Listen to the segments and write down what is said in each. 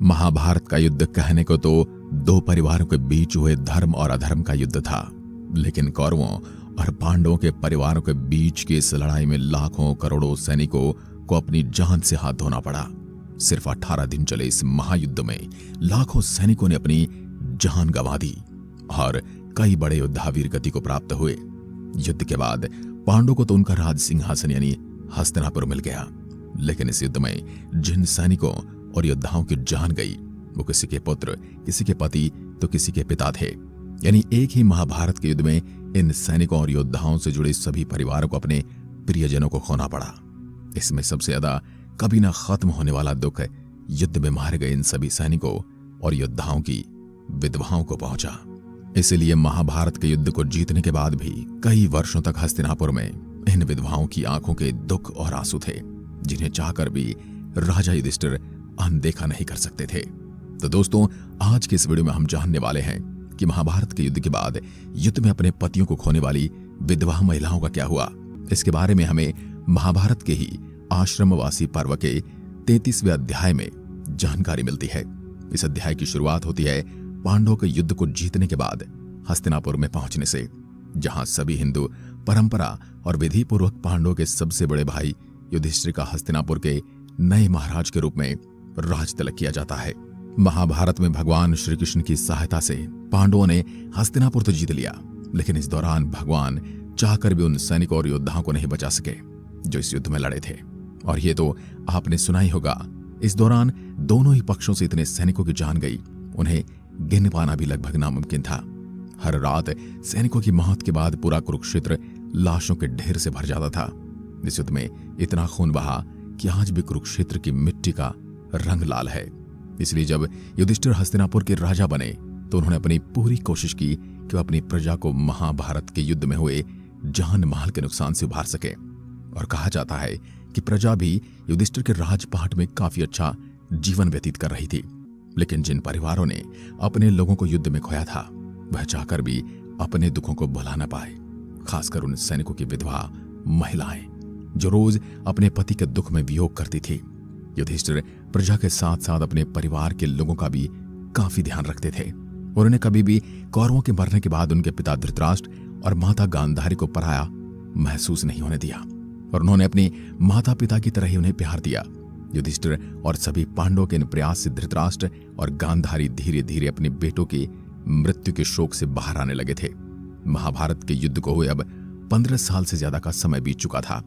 महाभारत का युद्ध कहने को तो दो परिवारों के बीच हुए धर्म और अधर्म का युद्ध था, लेकिन कौरवों और पांडवों के परिवारों के बीच की इस लड़ाई में लाखों करोड़ों सैनिकों को अपनी जान से हाथ धोना पड़ा। सिर्फ 18 दिन चले इस महायुद्ध में लाखों सैनिकों ने अपनी जान गंवा दी और कई बड़े योद्धा वीर गति को प्राप्त हुए। युद्ध के बाद पांडवों को तो उनका राज सिंहासन यानी हस्तिनापुर मिल गया, लेकिन इस युद्ध में जिन सैनिकों और योद्धाओं की जान गई वो किसी के पुत्र, किसी के पति तो किसी के पिता थे। यानी एक ही महाभारत के युद्ध में इन सैनिकों और योद्धाओं से जुड़े सभी परिवारों को अपने प्रियजनों को खोना पड़ा। इसमें सबसे ज्यादा कभी ना खत्म होने वाला दुख युद्ध में मारे गए इन सभी सैनिकों और योद्धाओं की विधवाओं को पहुंचा। इसलिए महाभारत के युद्ध को जीतने के बाद भी कई वर्षों तक हस्तिनापुर में इन विधवाओं की आंखों के दुख और आंसू थे, जिन्हें चाहकर भी राजा युधिष्ठिर अनदेखा नहीं कर सकते थे। तो दोस्तों, आज के इस वीडियो में हम जानने वाले हैं कि महाभारत के युद्ध के बाद युद्ध में अपने पतियों को खोने वाली विधवा महिलाओं का क्या हुआ। इसके बारे में हमें महाभारत के ही आश्रमवासी पर्व के 33वें अध्याय में जानकारी मिलती है। इस अध्याय की शुरुआत होती है पांडवों के युद्ध को जीतने के बाद हस्तिनापुर में पहुंचने से, जहां सभी हिंदू परंपरा और विधि पूर्वक पांडवों के सबसे बड़े भाई युधिष्ठिर का हस्तिनापुर के नए महाराज के रूप में राज तिलक किया जाता है। महाभारत में भगवान श्री कृष्ण की सहायता से पांडवों ने हस्तिनापुर तो जीत लिया, लेकिन इस दौरान भगवान चाहकर भी उन सैनिकों और योद्धाओं को नहीं बचा सके जो इस युद्ध में लड़े थे। और ये तो आपने सुना ही होगा, इस दौरान दोनों ही पक्षों से इतने सैनिकों की जान गई, उन्हें गिन पाना भी लगभग नामुमकिन था। हर रात सैनिकों की मौत के बाद पूरा कुरुक्षेत्र लाशों के ढेर से भर जाता था। इस युद्ध में इतना खून बहा कि आज भी कुरुक्षेत्र की मिट्टी का रंग लाल है। इसलिए जब युधिष्ठिर हस्तिनापुर के राजा बने तो उन्होंने अपनी पूरी कोशिश की कि वह अपनी प्रजा को महाभारत के युद्ध में हुए जान माल के नुकसान से उभार सके। और कहा जाता है कि प्रजा भी युधिष्ठिर के राजपाट में काफी अच्छा जीवन व्यतीत कर रही थी, लेकिन जिन परिवारों ने अपने लोगों को युद्ध में खोया था वह चाहकर भी अपने दुखों को भुला न पाए। खासकर उन सैनिकों की विधवा महिलाएं जो रोज अपने पति के दुख में वियोग करती थी। युधिष्ठिर प्रजा के साथ साथ अपने परिवार के लोगों का भी काफी ध्यान रखते थे और उन्हें कभी भी कौरवों के मरने के बाद उनके पिता धृतराष्ट्र और माता गांधारी को पराया महसूस नहीं होने दिया, और उन्होंने अपनी माता पिता की तरह ही उन्हें प्यार दिया। युधिष्ठिर और सभी पांडवों के इन प्रयास से धृतराष्ट्र और गांधारी धीरे धीरे अपने बेटों की मृत्यु के शोक से बाहर आने लगे थे। महाभारत के युद्ध को हुए अब 15 साल से ज्यादा का समय बीत चुका था,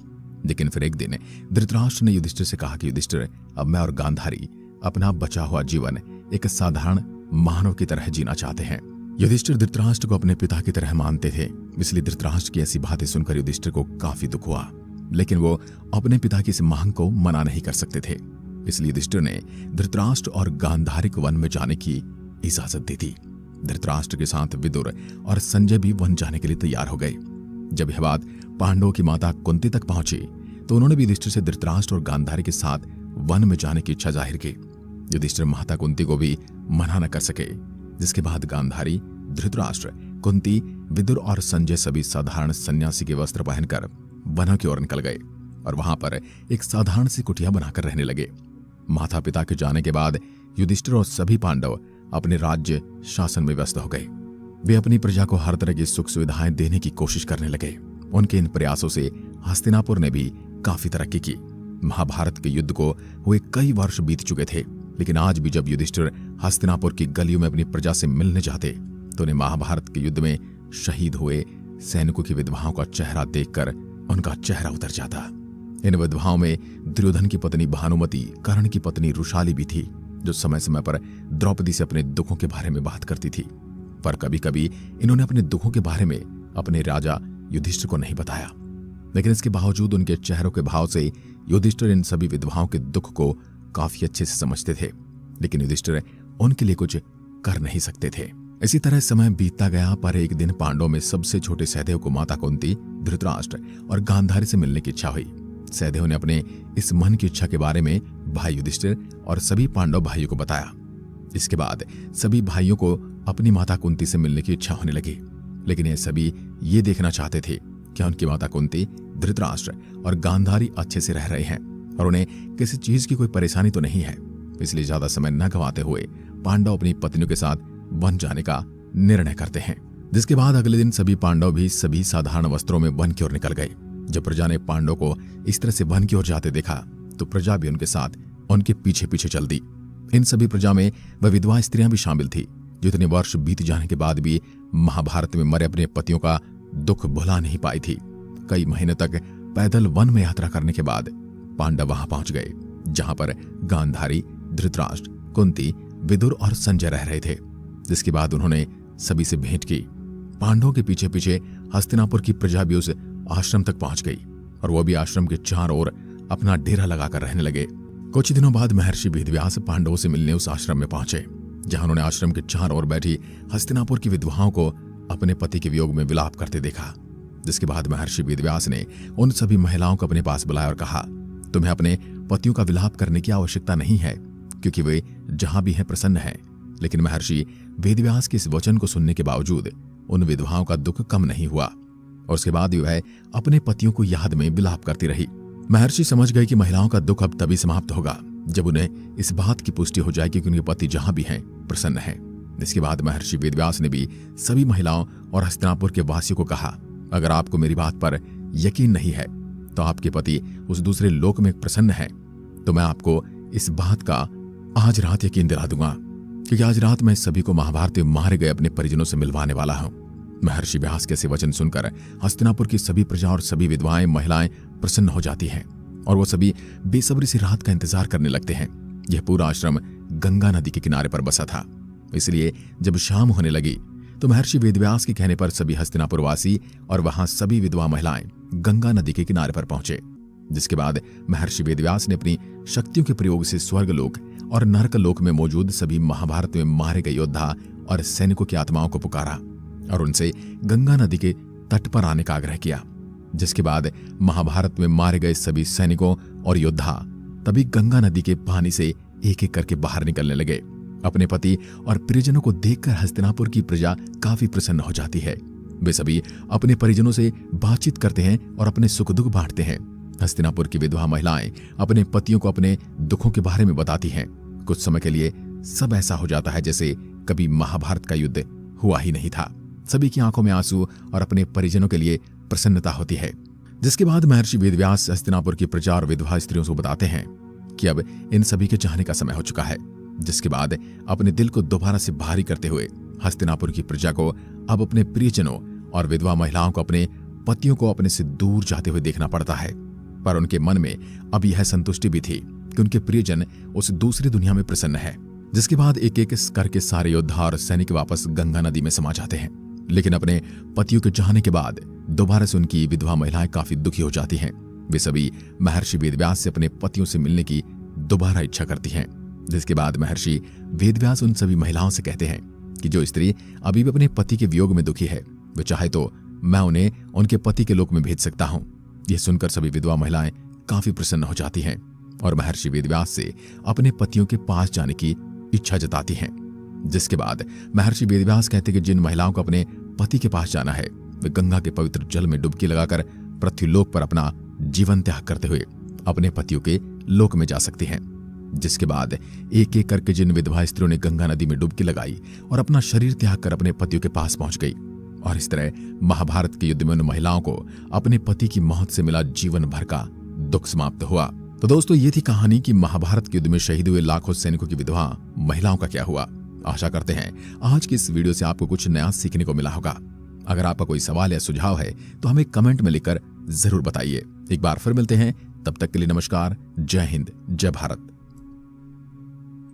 लेकिन फिर एक दिन धृतराष्ट्र ने युधिष्ठिर से कहा कि युधिष्ठिर, अब मैं और गांधारी अपना बचा हुआ जीवन एक साधारण मानव की तरह जीना चाहते हैं। युधिष्ठिर धृतराष्ट्र को अपने पिता की तरह मानते थे, इसलिए धृतराष्ट्र की ऐसी बातें सुनकर युधिष्ठिर को काफी दुख हुआ, लेकिन वो अपने पिता की इस मांग को मना नहीं कर सकते थे। इसलिए युधिष्ठिर ने धृतराष्ट्र और गांधारी को वन में जाने की इजाजत दी थी। धृतराष्ट्र के साथ विदुर और संजय भी वन जाने के लिए तैयार हो गए। जब यह बात पांडवों की माता कुंती तक पहुंची तो उन्होंने भी युधिष्ठिर से धृतराष्ट्र और गांधारी के साथ वन में जाने की इच्छा जाहिर की। युधिष्ठिर माता कुंती को भी मना न कर सके, जिसके बाद गांधारी, धृतराष्ट्र, कुंती, विदुर और संजय सभी साधारण सन्यासी के वस्त्र पहनकर वनों की ओर निकल गए और वहां पर एक साधारण सी कुटिया बनाकर रहने लगे। माता पिता के जाने के बाद युधिष्ठिर और सभी पांडव अपने राज्य शासन में व्यस्त हो गए। वे अपनी प्रजा को हर तरह की सुख सुविधाएं देने की कोशिश करने लगे। उनके इन प्रयासों से हस्तिनापुर ने भी काफी तरक्की की। महाभारत के युद्ध को हुए कई वर्ष बीत चुके थे, लेकिन आज भी जब युधिष्ठिर हस्तिनापुर की गलियों में अपनी प्रजा से मिलने जाते तो उन्हें महाभारत के युद्ध में शहीद हुए सैनिकों की विधवाओं का चेहरा देखकर उनका चेहरा उतर जाता। इन विधवाओं में दुर्योधन की पत्नी भानुमति, कर्ण की पत्नी रुशाली भी थी, जो समय समय पर द्रौपदी से अपने दुखों के बारे में बात करती थी। पर कभी कभी इन्होंने अपने दुखों के बारे में अपने राजा युधिष्ठिर को नहीं बताया, लेकिन इसके बावजूद उनके चेहरों के भाव से युधिष्ठिर इन सभी विधवाओं के दुख को काफी अच्छे से समझते थे, लेकिन युधिष्ठिर उनके लिए कुछ कर नहीं सकते थे। इसी तरह समय बीतता गया, पर एक दिन पांडवों में सबसे छोटे सहदेव को माता कुंती, धृतराष्ट्र और गांधारी से मिलने की इच्छा हुई। सहदेव ने अपने इस मन की इच्छा के बारे में भाई युधिष्ठिर और सभी पांडव भाइयों को बताया। इसके बाद सभी भाइयों को अपनी माता कुंती से मिलने की इच्छा होने लगी, लेकिन ये सभी ये देखना चाहते थे कि उनकी माता कुंती, धृतराष्ट्र और गांधारी अच्छे से रह रहे हैं और उन्हें किसी चीज की कोई परेशानी तो नहीं है। इसलिए ज्यादा समय न गंवाते हुए पांडव अपनी पत्नियों के साथ वन जाने का निर्णय करते हैं। जिसके बाद अगले दिन सभी पांडव भी सभी साधारण वस्त्रों में वन की ओर निकल गए। जब प्रजा ने पांडव को इस तरह से वन की ओर जाते देखा तो प्रजा भी उनके साथ उनके पीछे पीछे चल दी। इन सभी प्रजा में वह विधवा स्त्रियां भी शामिल थी जो इतने वर्ष बीत जाने के बाद भी महाभारत में मरे अपने पतियों का दुख भुला नहीं पाई थी। कई महीने तक पैदल वन में यात्रा करने के बाद पांडव वहां पहुंच गए जहां पर गांधारी, धृतराष्ट्र, कुंती, विदुर और संजय रह रहे थे। जिसके बाद उन्होंने सभी से भेंट की। पांडवों के पीछे पीछे हस्तिनापुर की प्रजा भी उस आश्रम तक पहुंच गई और वो भी आश्रम के चारों ओर अपना डेरा लगाकर रहने लगे। कुछ दिनों बाद महर्षि वेदव्यास पांडवों से मिलने उस आश्रम में पहुंचे जहां उन्होंने आश्रम के चारों ओर बैठी हस्तिनापुर की विधवाओं को अपने पति के वियोग में विलाप करते देखा। जिसके बाद महर्षि वेदव्यास ने उन सभी महिलाओं को अपने पास बुलाया और कहा, तुम्हें अपने पतियों का विलाप करने की आवश्यकता नहीं है क्योंकि वे जहां भी हैं प्रसन्न हैं। लेकिन महर्षि वेदव्यास के इस वचन को सुनने के बावजूद उन विधवाओं का दुख कम नहीं हुआ और उसके बाद वह अपने पतियों को याद में विलाप करती रही। महर्षि समझ गए कि महिलाओं का दुख अब तभी समाप्त होगा जब उन्हें इस बात की पुष्टि हो जाएगी कि उनके पति जहां भी हैं प्रसन्न हैं। इसके बाद महर्षि वेदव्यास ने भी सभी महिलाओं और हस्तिनापुर के वासियों को कहा, अगर आपको मेरी बात पर यकीन नहीं है तो आपके पति उस दूसरे लोक में प्रसन्न है तो मैं आपको इस बात का आज रात यकीन दिला दूंगा क्योंकि आज रात मैं सभी को महाभारत में मारे गए अपने परिजनों से मिलवाने वाला हूं। महर्षि व्यास के ऐसे वचन सुनकर हस्तिनापुर की सभी प्रजा और सभी विधवाएं महिलाएं प्रसन्न हो जाती हैं और वो सभी बेसब्री से रात का इंतजार करने लगते हैं। यह पूरा आश्रम गंगा नदी के किनारे पर बसा था, इसलिए जब शाम होने लगी तो महर्षि वेदव्यास के कहने पर सभी हस्तिनापुर वासी और वहां सभी विधवा महिलाएं गंगा नदी के किनारे पर पहुंचे। जिसके बाद महर्षि वेदव्यास ने अपनी शक्तियों के प्रयोग से स्वर्गलोक और नरकलोक में मौजूद सभी महाभारत में मारे गए योद्धा और सैनिकों की आत्माओं को पुकारा और उनसे गंगा नदी के तट पर आने का आग्रह किया। जिसके बाद महाभारत में मारे गए सभी सैनिकों और योद्धा तभी गंगा नदी के पानी से एक एक करके बाहर निकलने लगे। अपने पति और परिजनों को देखकर हस्तिनापुर की प्रजा काफी प्रसन्न हो जाती है। वे सभी अपने परिजनों से बातचीत करते हैं और अपने सुख दुख बांटते हैं। हस्तिनापुर की विधवा महिलाएं अपने पतियों को अपने दुखों के बारे में बताती हैं। कुछ समय के लिए सब ऐसा हो जाता है जैसे कभी महाभारत का युद्ध हुआ ही नहीं था। सभी की आंखों में आंसू और अपने परिजनों के लिए प्रसन्नता होती है। जिसके बाद महर्षि वेदव्यास हस्तिनापुर की प्रजा और विधवा स्त्रियों को बताते हैं कि अब इन सभी के जाने का समय हो चुका है। जिसके बाद अपने दिल को दोबारा से भारी करते हुए हस्तिनापुर की प्रजा को अब अपने प्रियजनों और विधवा महिलाओं को अपने पतियों को अपने से दूर जाते हुए देखना पड़ता है। पर उनके मन में अब यह संतुष्टि भी थी कि उनके प्रियजन उस दूसरी दुनिया में प्रसन्न है। जिसके बाद एक एक करके सारे योद्धा और सैनिक वापस गंगा नदी में समा जाते हैं। लेकिन अपने पतियों के जाने के बाद दोबारा से उनकी विधवा महिलाएं काफी दुखी हो जाती हैं। वे सभी महर्षि वेदव्यास से अपने पतियों से मिलने की दोबारा इच्छा करती हैं। जिसके बाद महर्षि वेदव्यास उन सभी महिलाओं से कहते हैं कि जो स्त्री अभी भी अपने पति के वियोग में दुखी है वे चाहे तो मैं उन्हें उनके पति के लोक में भेज सकता हूं। यह सुनकर सभी विधवा महिलाएं काफी प्रसन्न हो जाती हैं और महर्षि वेदव्यास से अपने पतियों के पास जाने की इच्छा जताती हैं। जिसके बाद महर्षि वेदव्यास कहते कि जिन महिलाओं को अपने पति के पास जाना है वे गंगा के पवित्र जल में डुबकी लगाकर पृथ्वीलोक पर अपना जीवन त्याग करते हुए अपने पतियों के लोक में जा सकती हैं। जिसके बाद एक एक करके जिन विधवा स्त्रियों ने गंगा नदी में डुबकी लगाई और अपना शरीर त्याग कर अपने पतियों के पास पहुंच गई और इस तरह महाभारत के युद्ध में उन महिलाओं को अपने पति की मौत से मिला जीवन भर का दुख समाप्त हुआ। तो दोस्तों ये थी कहानी कि महाभारत के युद्ध में शहीद हुए लाखों सैनिकों की विधवा महिलाओं का क्या हुआ। आशा करते हैं आज की इस वीडियो से आपको कुछ नया सीखने को मिला होगा। अगर आपका कोई सवाल या सुझाव है तो हमें कमेंट में लिखकर जरूर बताइए। एक बार फिर मिलते हैं, तब तक के लिए नमस्कार, जय हिंद, जय भारत।